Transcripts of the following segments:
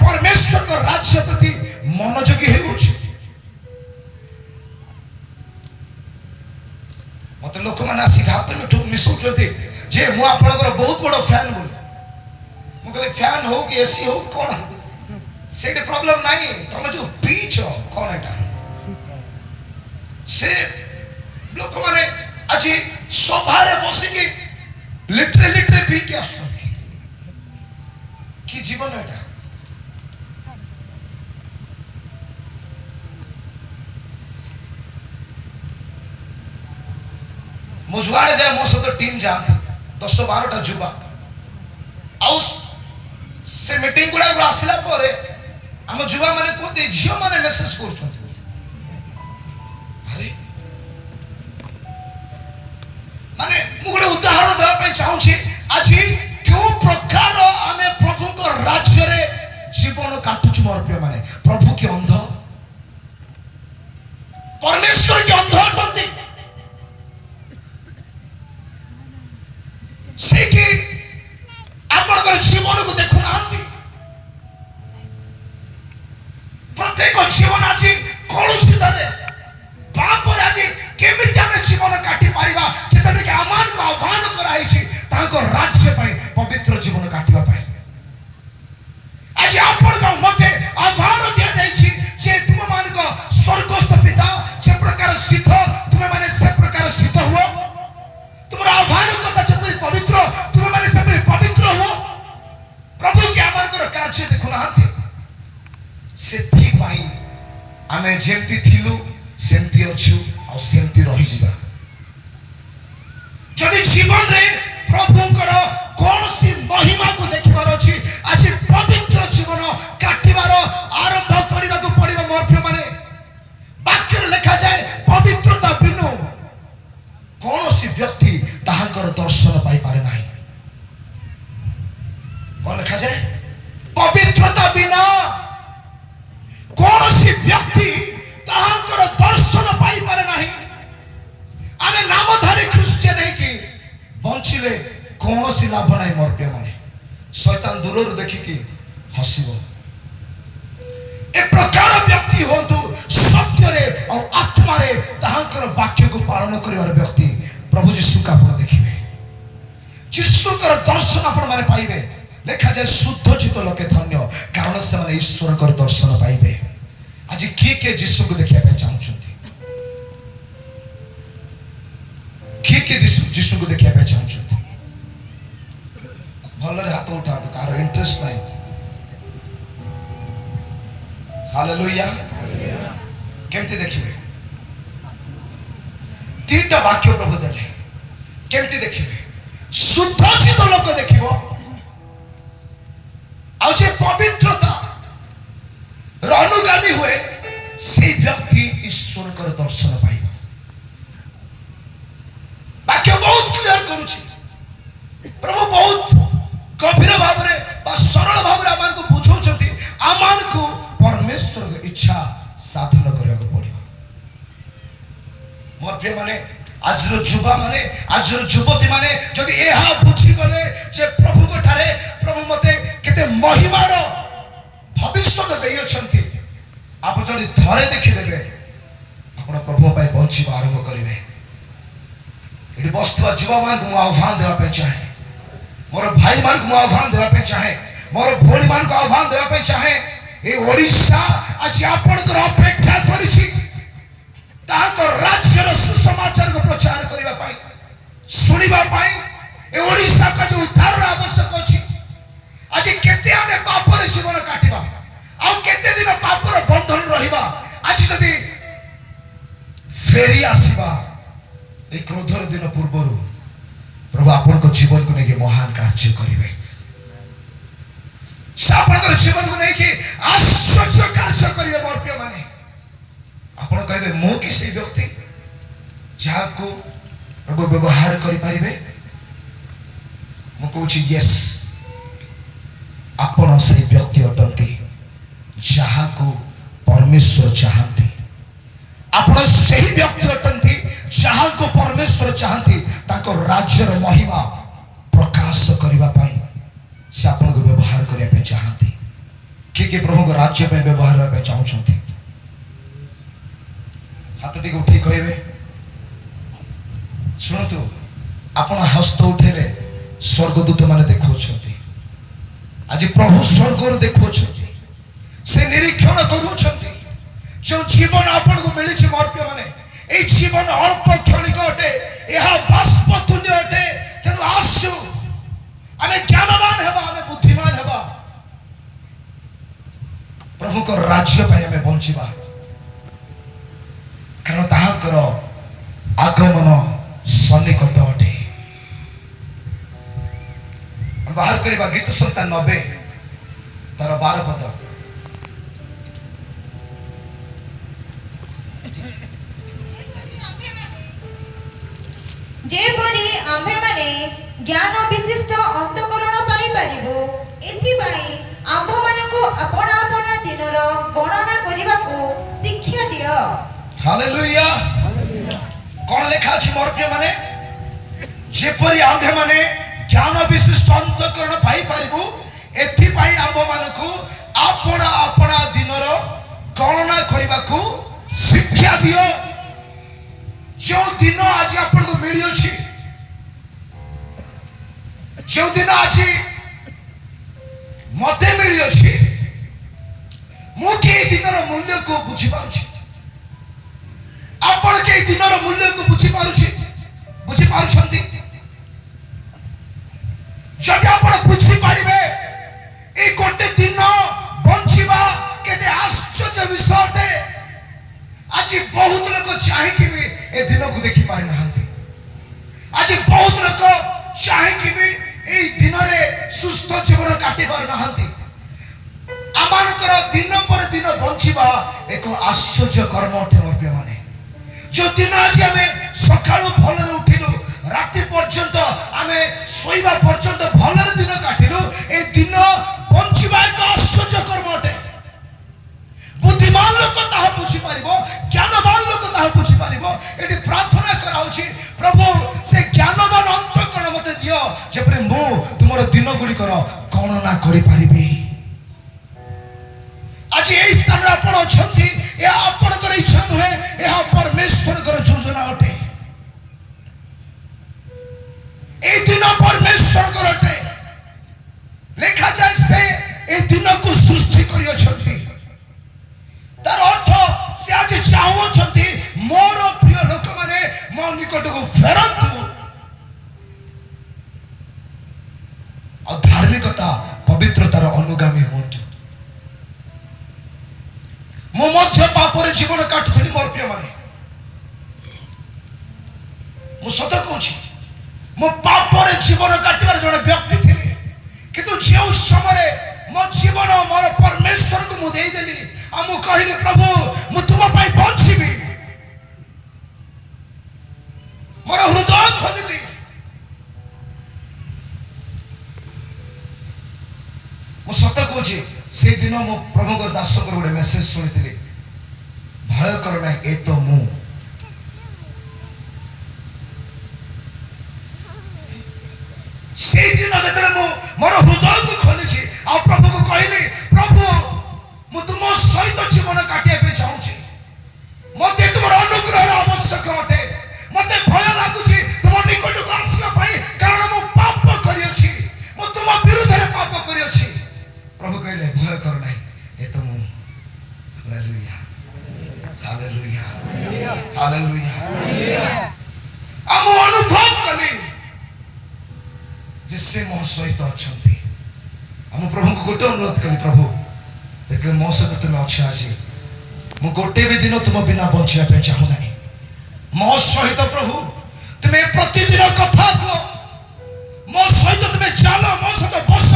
परमेश्वर को राज्य प्रति मनोयोगी हो मत लोक मैंने आसिक हाथ में मिसौती जे मु आपणकर बहुत बड़ फैन बोली मुझे फैन हो कि एसी हो कौन से प्रॉब्लम नहीं तुम जो पीछ कौन एटा से लोक मैंने आज सभारे बसिकी लिटरे लिटरे पी के आसुंती कि जीवन एटा मुझुआड़े जाए मो सहित टीम जाती 10-12टा जुवा आउ से मीटिंग गुड़ा आसला पर आम जुवा माने कहते झील माने मेसेज कर अरे माने मुझे उदाहरण देवाई चाहूँगी आज क्यों प्रकार आम प्रभु को राज्य रे जीवन काटुच मोर प्रिय माने प्रभु के अंध परमेश्वर के अंध अटंती से कि आपनकर जीवन को देखु ना प्रत्येक जीवन आज कौन रे पाप आज केमी जीवन काटी पारिबा जेतबे कि आमान को आह्वान कराई ताको राज्य पई पवित्र जीवन काटिबा पई आज आपन को मते आह्वान दिया जाई जे तुम मान को स्वर्गस्थ पिता जे प्रकार सिद्ध तुम माने से प्रकार सिद्ध हुओ तुमरा आह्वान करता जे पवित्र तुम माने से पवित्र हो प्रभु के आमान को कार्य देखु ना सेथि पई आमे जेमती थिलु सेमती अछु और सेमती रही जिबा जदि जीवन रे प्रभुंकर कौन सी महिमा को देखिबार अछि आज पवित्र जीवन काटिबार आरंभ करिबा को पड़िबा मोर प्रिय माने वाक्य रे लिखा जाए पवित्रता बिनु कौन सी व्यक्ति ताहांकर दर्शन पाई पारे नाही कौन लिखा जाए पवित्रता बिना कौन सी व्यक्ति ताहांकर दर्शन पाई पारे नाही आमे नामधारी ख्रिस्टियन है कि बंचिले कौन सी लाभ नाही मोर प्रिय माने शैतान दूर देखिकी हसिबो ए प्रकार व्यक्ति होंतु सत्य रे और आत्मा रे ताहांकर वाक्य को पालन करिवार व्यक्ति प्रभु यीशु का आपण देखिबे यीशु कर दर्शन आपण माने पाइबे लिखा जाए शुद्ध चित्त लोके धन्य कारण से माने ईश्वर कर दर्शन पाइबे आज किए यीशु को देखिया पे चाहउछंती किए यीशु को देखिया पे चाहउछंती भलरे हाथ उठा तो कार इंटरेस्ट नाही हालेलुया केमती देखिबे तीटा वाक्य प्रभु देले केमती देखिबे शुद्ध चित्त लोक देखिबो और जे पवित्रता अनुगामी हुए से व्यक्ति ईश्वर कर दर्शन पाइबा वाक्य बहुत क्लियर करूची प्रभु बहुत गंभीर भाव रे बा सरल भाव रे आमान को बुझौछंती आमान को परमेश्वर के इच्छा साधन करिया को पड़िबा मोर प्रिय माने आज युवा माने आज युवती माने जदि एहा बुझी गले जे प्रभु को ठारे प्रभु मते केते महिमार भविष्य देई अछंती आप जदि थरे देखि देबे आपण प्रभु पाई बंचिबा आरंभ करिवे एडी बस्तवा युवा मान को आह्वान देवा पे चाहे मोर भाई मान को आह्वान देवा पे चाहे मोर भोली मान को आह्वान देवा पे चाहे ए ओडिसा आज आपण को अपेक्षा करिछि ताको राज्य रो सुसमाचार को प्रचार करिबा पाई सुनिबा पाई ए ओडिसा का जो उद्धार आवश्यक अछि आज केते आमे पाप रे जीवन काटिबा आ केते दिन पाप रो बंधन रहिबा आज जदी फेरी आसीबा ए क्रोधर दिन पूर्वरु प्रभु आपण को जीवन को नेके महान कार्य करिवे आपण को जीवन को नेके आश्चर्य कार्य करिवे मोर प्रिय माने आपण कहबे मो कि से व्यक्ति जहा को प्रभु व्यवहार करि परिबे मो कहूची यस आपण से व्यक्ति अटंती जहा को परमेश्वर चाहती आपण से व्यक्ति अटंती जहा को परमेश्वर चाहती ताको राज्य रो महिमा प्रकाश करिबा पाई से आपण को व्यवहार करिया पे चाहती किए प्रभु को राज्य में व्यवहार चाहते हाथ टी उठी कहे शुणु आपण हस्त उठेले स्वर्गदूत मैंने देखा आज प्रभु स्वर्ग देखा से निरीक्षण कर जो जीवन आपण को मिली मोर मैंने ये जीवन अल्प क्षणिक अटे यह बाष्प तुल्य अटे तेणु आसु आमे ज्ञानवान हेबा आमे बुद्धिमान हेबा प्रभु को राज्य पे आमे बंचिबा कारण ताहाकर आगमन सन्निकट अटे बाहर करवा गीत संहिता 90 तार 12 पद जेपरी आम्भे माने ज्ञान विशिष्ट अंतकरण पाई परिबो एथिबाई आम्भ मानको अपना अपना दिनर गणना करबा को शिक्षा दियो हालेलुया कोन लेखा अछि मोर प्रिय माने जेपरी आम्भे माने ज्ञान विशिष्ट अंतकरण पाई परिबो एथिबाई आम्भ मानको अपना अपना दिनर गणना करबा को शिक्षा दियो जो दिन आज आपण को मिली अछि जो दिन आज मते मिली अछि मु के दिनर मूल्य को बुझी पाउछि आपण के दिनर मूल्य को बुझी पारुछंती जदि आपण बुझी पारिबे ए कोटे दिन बंचिबा केते आश्चर्य विषयटे आज बहुत लोग चाहे कि भी ए दिन को देखि पारि नहांती आज बहुत लोग चाहे कि भी ए दिन रे सुस्थ जीवन काटि पारि नहांती आमानकर दिन पर दिन बंचिबा एक आश्चर्य कर्म अटे मोर प्रिय माने जो दिन आज हमें सकाळु भलरे उठिलु राति पर्यंत हमें सोइबा पर्यंत भलरे दिन काटिलु ए दिन बंचिबा एक आश्चर्य कर्म अटे बुद्धिमान लोक ताहा बुझी पारिबो ज्ञानवान लोक ताहा बुझी पारिबो एटी प्रार्थना कराउछि प्रभु से ज्ञानवान अंतकरण मते दियो जेपरे मु तुमर दिन गुडी कर गणना करि पारिबे आज एई स्थान रे आपण अछंती ए आपण कर इच्छा नहे ए परमेश्वर कर योजना अटे ए दिन परमेश्वर कर अटे लेखा जाय से ए दिन को सृष्टि करि अछंती तार अर्थ से आज चाहूछंती मोर प्रिय लोक माने मो निकट को फेरंतु और धार्मिकता पवित्रतार अनुगामी होंतु मो मध्य पापर जीवन काटुथली मोर प्रिय माने मो सत कहूछि मो पापर जीवन काटिबार जने व्यक्ति थिले किंतु जे समय मो जीवन मोर परमेश्वर को मु देई देली आमु कहले प्रभु मु तुम पाई बंचिबी मोर हृदय खोलिली मु सत कहूछि से दिन मो प्रभु को दास को गोटे मेसेज सुनिथिली भय कर ना ए तो मु से दिन जतले मु मोर हृदय को खोलिछि आ प्रभु को कहली प्रभु मु तुम सहित जीवन काटिया पे चाहूछि मते तुमर अनुग्रह आवश्यक अटे मते भय लागुछि तुम निकट को आसीबा पई कारण मु पाप करि अछि मु तुम विरुद्ध रे पाप करि अछि प्रभु कहले भय कर नाही ए तो मु हालेलुया हालेलुया हालेलुया हम अनुभव कली जिससे मो सहित अछंती हम प्रभु को गोटे अनुरोध कली प्रभु देखले मो सहित तुम अच्छा आज मु गोटे भी दिन तुम बिना बंचिया पे चाहू नहीं मो सहित प्रभु तुम्हें प्रतिदिन कथा को मो सहित तुम्हें चल मो सहित बस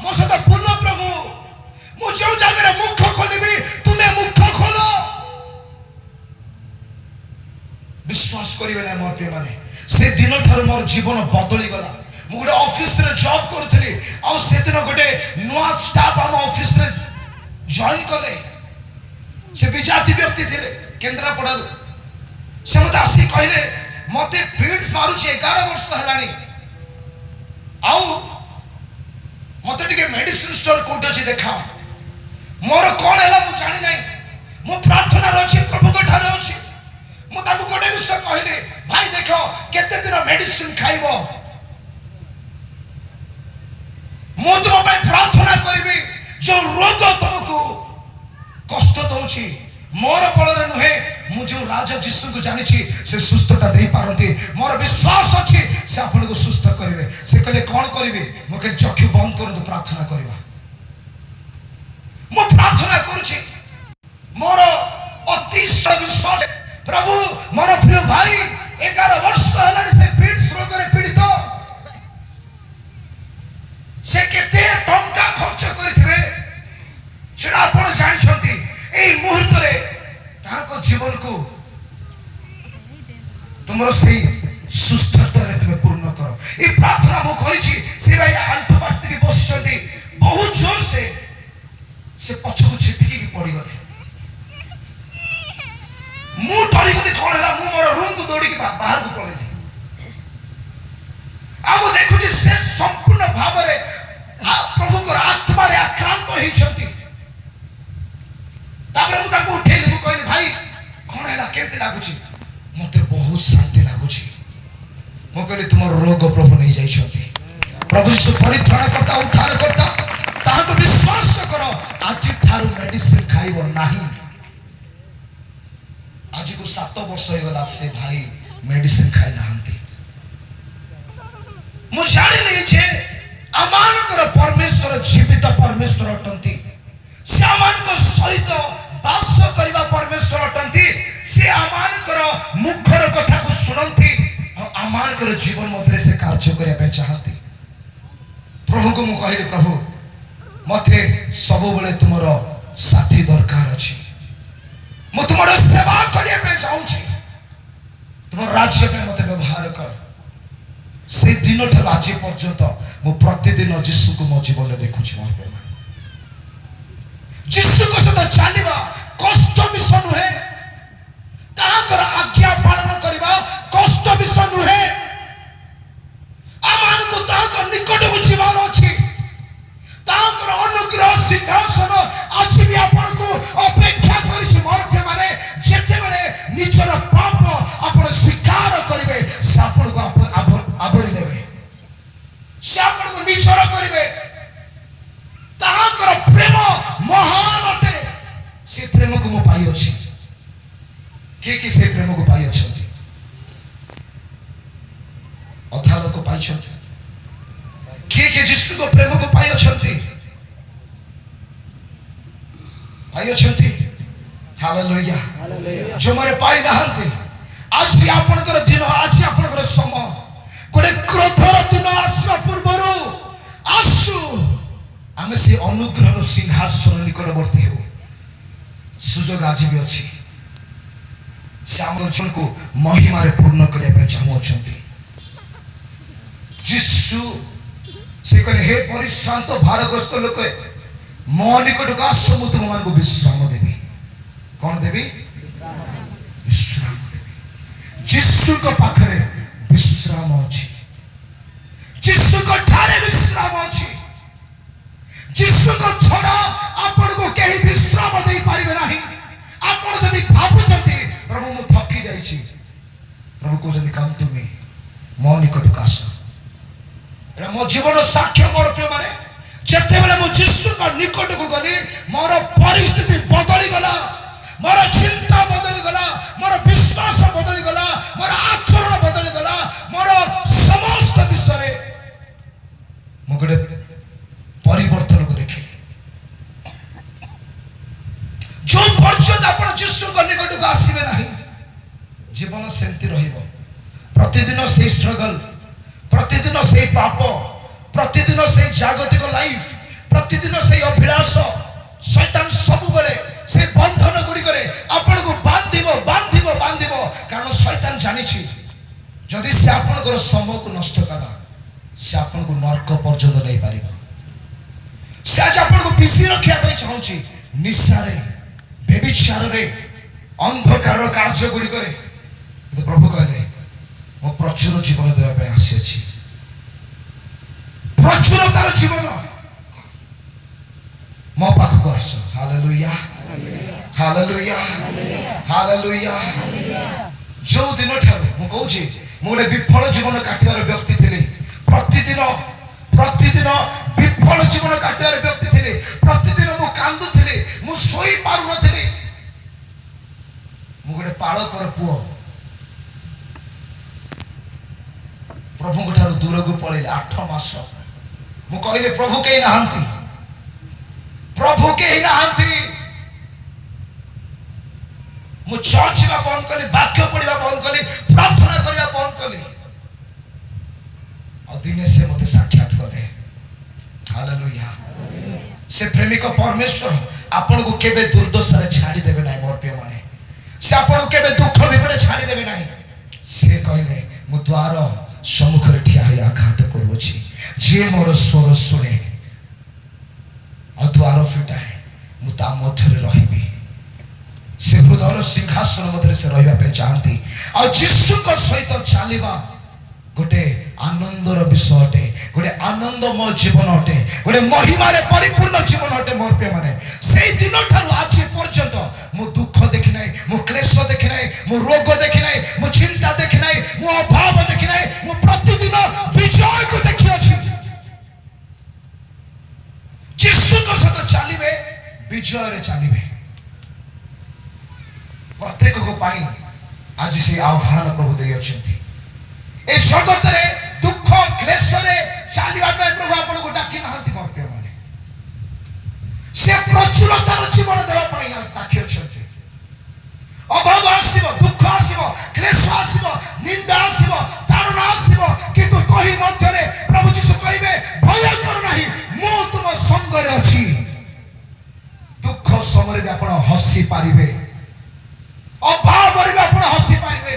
मो सहित बुल प्रभु मु जो जगह मुख खोलिबी तुम्हें मुख खोलो विश्वास करिवे ना मोर प्रिय माने से दिन ठार मोर जीवन बदली गला मु गोटे ऑफिस रे जॉब करथली आ से दिन गोटे नुआ स्टाफ हम ऑफिस रे जॉइन कले से विजाति व्यक्ति थे केन्द्रापड़ा से मत आसी कहले मते पीड्स मारुची 11 वर्ष हेलानी आउ मते टिके मेडिसिन स्टोर कोट अछि देखा मोर कौन है मु जानी नहीं मु प्रार्थना रही प्रभु को ठारे अच्छी मुझे गोटे विषय कहली भाई देख केते दिन मेडिसिन खाइब मु तुम प्रार्थना करी जो रोग तुमको कष्ट दौची मोर बल नुहे मुझे राजा जीशु को जानी से सुस्थता दे पारती मोर विश्वास अच्छी से आपको सुस्थ करेंगे से कहले कौन करी मुझे चक्षु बंद कर प्रार्थना करवा मु प्रार्थना करुची मोर अति विश्वास प्रभु मोर प्रिय भाई 11 वर्ष है से पीड्स रोग पीड़ित से केते टंका खर्च करथिबे सेटा आपण जानिछंती एई मुहूर्त रे ताको जीवन को तुमरो से सुस्थता रे तुमे पूर्ण करो ए प्रार्थना मु करिछि से भाई आंठो बाटी के बसिछंती बहुत जोर से पछको छिटकी की पड़ी गले मु डरी गली कोन हला मु मोर रूम को दौड़ी के बाहर को पळेली आगो देखु जे से संपूर्ण भाव रे प्रभु को आत्मा रे आक्रांत होई छथि तापर मु ताको उठेली मु कहली भाई कोन हला केते लागुची मते बहुत शांति लागुची मु कहली तुमर रोग प्रभु नहीं जाई छथि प्रभु से परित्राण करता उद्धार करता ताको विश्वास करो आज ठारू मेडिसिन खाइबो नाही आज को 7 वर्ष हो गला से भाई मेडिसिन खाइ नाहंती मु जानिली जे अमानकर परमेश्वर जीवित परमेश्वर अटंती से अमानकर सहित वास करबा परमेश्वर अटंती से अमानकर मुखर कथा को सुनंती और अमानकर जीवन मध्य से कार्य करिया पे चाहती प्रभु को मु कहली प्रभु मते सब बेले तुमरो साथी दरकार अछि मु तुमरो सेवा करिया पे चाहूँ तुम राज्य पे मते व्यवहार कर से दिन ठार आज पर्यंत मु प्रतिदिन जीशु को मो जीवन में देखुछि मोर प्रेम जीशु को सहित चलवा कष्ट विषय नुहे ताकर आज्ञा पालन करबा कष्ट विषय नुहे आमान को ताकर निकट को जीवार अछि ताकर अनुग्रह सिंहासन आज भी आपन को अपेक्षा करिछि मोर प्रेम माने जेते बेले निजर पाप आपन स्वीकार करिवे से आपन को आभरी नेबे से आपन को निजर करिवे ताकर प्रेम महान अटे से प्रेम को मो पाई अछि के से प्रेम को पाई अछंती अधा लोक पाई छंती के जीशु को प्रेम को पाई अछंती पाई अछंती हालेलुया जो मारे पाई नाहंती आज भी आपनकर दिन आज आपनकर समय कोडे क्रोधर दिन आसवा पूर्वरु आसु आमे से अनुग्रह सिंहासन निकटवर्ती हो सुजोग आज भी अछि से हमर जीवन को महिमा रे पूर्ण करिया पे चाहउछंती जीशु से कहले हे परिश्रांत भारग्रस्त लोक मो निकट को आस मु तुम मान को विश्राम देबी कौन देबी विश्राम देबी जीशु को पाखरे विश्राम अछि जीशु को ठारे विश्राम अछि जीशु को छोड़ा आपन को केही विश्राम दे पारिबे नाही आपन जदी भाबुचंती प्रभु मु थकी जाई छी प्रभु को जदी काम तुमी मो निकट को आस एला मो जीवन साक्ष्य मोर प्रिय माने जेते बेले मो जीशु का निकट को गली मोर परिस्थिति बदली गला मोर चिंता बदली गला मोर विश्वास बदली गला मोर आचरण बदली गला मोर समस्त विषय मो गडे परिवर्तन को देखि जो पर्यंत आपण जीशु का निकट को आसीबे नाही जीवन सेंति रहिबो प्रतिदिन से स्ट्रगल प्रतिदिन से पाप प्रतिदिन से जागतिक लाइफ प्रतिदिन से अभिलाष शैतान सब बेले से बंधन गुडी करे आपण को बांधिबो बांधिबो बांधिबो कारण शैतान जानि छी जदि से आपण को समय को नष्ट कला से आपण को नरक पर्यंत नहीं पारिबो से आज आपण को बिसी रखिया पे चाहू छी निशा रे बेविचार रे अंधकार कार्य गुडी करे तो प्रभु कहले मो प्रचुर जीवन देवा पे आसी अछि प्रचुर तार जीवन मो पाखको आस आस हालेलुया हालेलुया हालेलुया जो दिन ठारू मु कहूची मु गोटे विफल जीवन काटिबार व्यक्ति थिले प्रतिदिन विफल जीवन काटिबार व्यक्ति थिले प्रतिदिन मु कांदुथिले मु सोई पारु नथिले मु गोटे पालकर पुओ प्रभु ठारू दूर को पळैले 8 मास मु कहले प्रभु केही नाहंती मु चर्च में बंद कली वाक्य पढ़ा बंद कली प्रार्थना करने बंद कली और दिने से मते साक्षात कले हालेलुया से प्रेमिक परमेश्वर आपन को केबे दुर्दशा रे छाड़ी देबे नाही मोर प्रिय माने से आपन को केबे दुख भीतर छाड़ी देबे नाही से कहले मु द्वार सम्मुख रे ठिया होई आघात करूछि जे मोर स्वर सुने और द्वार फिटाए मु ता मध्य रहिबी से हृदय सिंहासन मध्य से रहिबा पे चाहती और यीशु को सहित चलिबा गोटे आनंदर विषय अटे गोटे आनंदमय जीवन अटे गोटे महिमा रे परिपूर्ण जीवन अटे मोर प्रिय माने से दिन ठारू आज पर्यंत मु दुख देखि नै मु क्लेश देखि नै मु रोग देखि नै मु चिंता देखि नै मु अभाव देखि नै मु प्रतिदिन विजय को देखि अछि यीशु को सहित चलिबे विजय रे चलिबे प्रत्येक को पाई आज से आह्वान प्रभु दे अछंती ए जगत रे दुख क्लेश रे चलिबा पे प्रभु आपन को डाकी नाहंती मोर प्रिय माने से प्रचुरतार जीवन देबा पई डाकी अछंती अभाव आसीबो दुख आसीबो क्लेश आसीबो निंदा आसीबो ताड़ना आसीबो किंतु कहि मध्य रे प्रभु यीशु कहिबे भय कर नाही मु तुम संग रे अछि दुख समय रे आपन हसी पारिबे अभाव रे आपन हसी पारिबे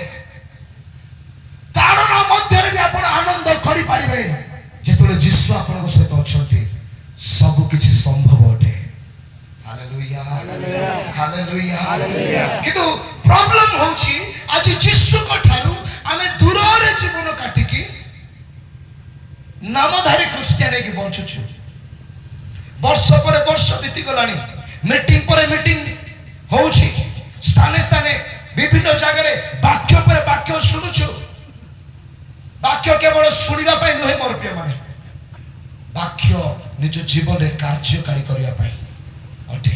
ताड़ना मध्य रे आपन आनंद करि पारिबे जेतले यीशु आपन को सहित अछंती सब किछि संभव अटे हालेलुया हालेलुया हालेलुया किंतु प्रॉब्लम होछि आज यीशु को ठारू आमे दूर रे जीवन काटिकी नामधारी क्रिश्चियन के बंचुछु वर्ष पर वर्ष बीती गलानी मीटिंग पर मीटिंग होछि स्थाने स्थाने विभिन्न जगह वाक्य पर वाक्य सुनुछु वाक्य केवल सुनिबा पई नहे मोर प्रिय माने वाक्य निज जीवन रे कार्यकारी करिया पई अटे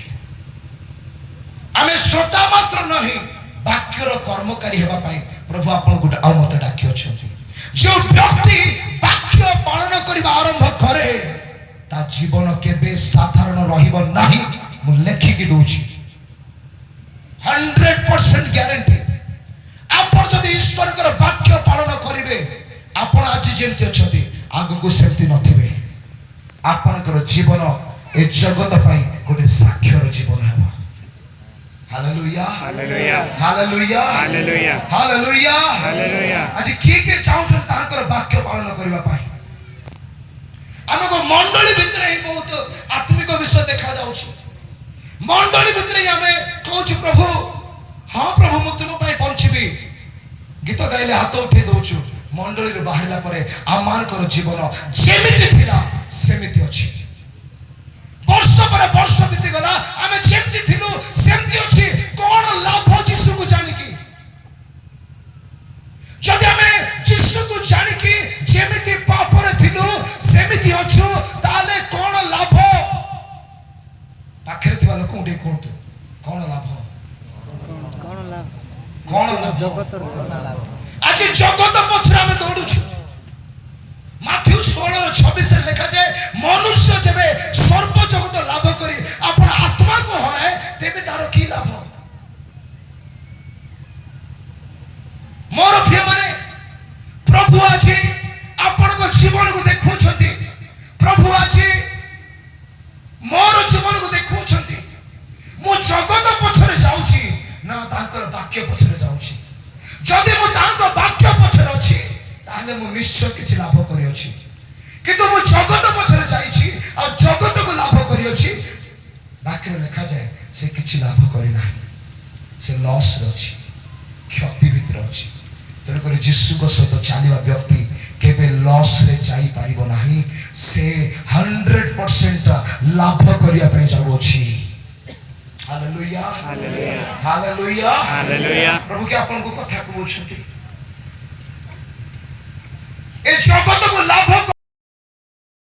आमे श्रोता मात्र नहीं वाक्यर कर्मकारी हेबा पई प्रभु आपन गुटे आ मते डाकी अछंती जो व्यक्ति वाक्य पालन करिबा आरंभ करे ता जीवन केबे साधारण रहिबो नाही मु लेखि के दोछि 100% ग्यारंटी आपण जदि ईश्वर कर वाक्य पालन करिवे आपण आज जेमति अछंती आगु को सेमति नथिबे आपण कर जीवन ए जगत पई गोटे साक्षर जीवन हेबा hallelujah hallelujah hallelujah hallelujah hallelujah hallelujah आज के चाहछन तांकर वाक्य पालन करिबा पई हमको मंडली भितर ही बहुत आत्मिक विषय देखा जाउछि मंडली भितर ही हमें कहूछु प्रभु हां प्रभु मु तुम पई पहुंचबी गीत गाइले हाथ उठे दोछु मंडली रे बाहरला परे आमान कर जीवन जेमिति थिला सेमिति अछि वर्ष पर वर्ष बीती गला आमे जेमिति थिलु सेमिति अछि कोन लाभ यीशु को जानि की जदि हमें यीशु को जानि की जेमिति पाप रे थिलु सेमिति अछु ताले कोन लाभ पाखरे थिबा लोक उडे कोंतु कोन लाभ जगत आज जगत पछरे हमें दौड़ुछु माथ्यू 16:26 रे लिखा जाय मनुष्य जेबे सर्व जगत लाभ करी अपन आत्मा को हराए तेबे तार की लाभ मोर प्रिय माने प्रभु आज अपन को जीवन को देखु छथि प्रभु आज मोर जीवन को देखु छथि मु जगत पछरे जाउछि ना ताकर वाक्य पछरे जाउछि जदि मु ताकर वाक्य पछरे अछि ताले मु निश्चय किछि लाभ करि अछि किंतु मु जगत पछरे जाइछि आ जगत को लाभ करि अछि वाक्य लिखा जाय से किछि लाभ करि नाही से लॉस अछि क्षति भितर अछि तेरे करे यीशु को सहित चलिबा व्यक्ति केबे लॉस रे जाई पारिबो नाही से 100% लाभ करिया पे जाउ अछि ହାଲେଲୁୟା ହାଲେଲୁୟା ହାଲେଲୁୟା ହାଲେଲୁୟା ପ୍ରଭୁ କି ଆପଣଙ୍କୁ କଥା କହୁଛନ୍ତି